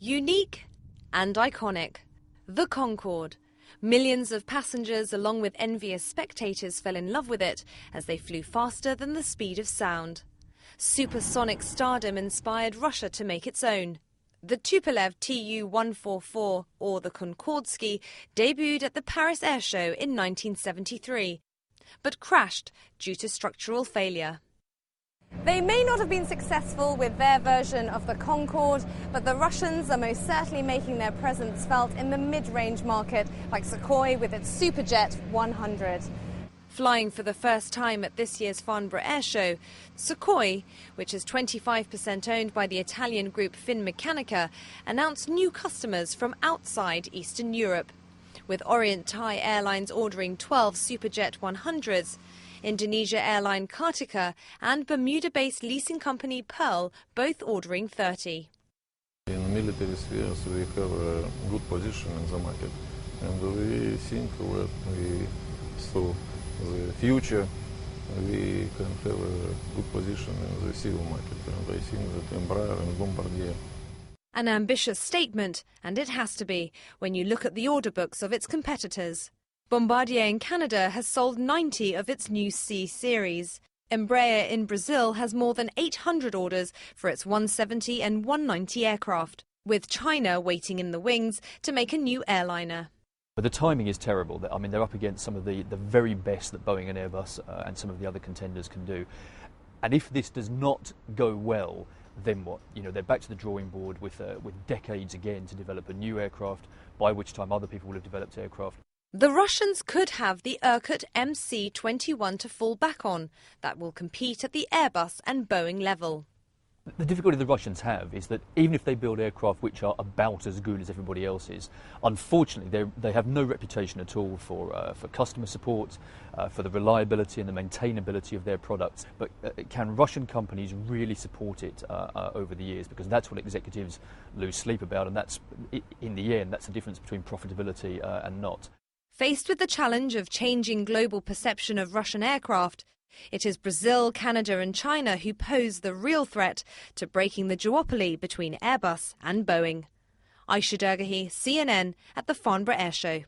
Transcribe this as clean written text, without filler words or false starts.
Unique and iconic. The Concorde. Millions of passengers, along with envious spectators, fell in love with it as they flew faster than the speed of sound. Supersonic stardom inspired Russia to make its own. The Tupolev Tu-144, or the Concordski, debuted at the Paris Air Show in 1973, but crashed due to structural failure. They may not have been successful with their version of the Concorde, but the Russians are most certainly making their presence felt in the mid-range market, like Sukhoi with its Superjet 100. Flying for the first time at this year's Farnborough Air Show, Sukhoi, which is 25% owned by the Italian group Finmeccanica, announced new customers from outside Eastern Europe, with Orient Thai Airlines ordering 12 Superjet 100s, Indonesia airline Kartika and Bermuda-based leasing company Pearl both ordering 30. In military spheres we have a good position in the market, and we think that we saw the future, we can have a good position in the civil market, and I think that Embraer and Bombardier. An ambitious statement, and it has to be, when you look at the order books of its competitors. Bombardier in Canada has sold 90 of its new C series. Embraer in Brazil has more than 800 orders for its 170 and 190 aircraft, with China waiting in the wings to make a new airliner. But the timing is terrible. I mean, they're up against some of the very best that Boeing and Airbus and some of the other contenders can do. And if this does not go well, then what? You know, they're back to the drawing board with decades again to develop a new aircraft, by which time other people will have developed aircraft. The Russians could have the Irkut MC-21 to fall back on. That will compete at the Airbus and Boeing level. The difficulty the Russians have is that even if they build aircraft which are about as good as everybody else's, unfortunately they have no reputation at all for customer support, for the reliability and the maintainability of their products. But can Russian companies really support it over the years? Because that's what executives lose sleep about, and that's, in the end, that's the difference between profitability and not. Faced with the challenge of changing global perception of Russian aircraft, it is Brazil, Canada and China who pose the real threat to breaking the duopoly between Airbus and Boeing. Aisha Dergahi, CNN, at the Farnborough Air Show.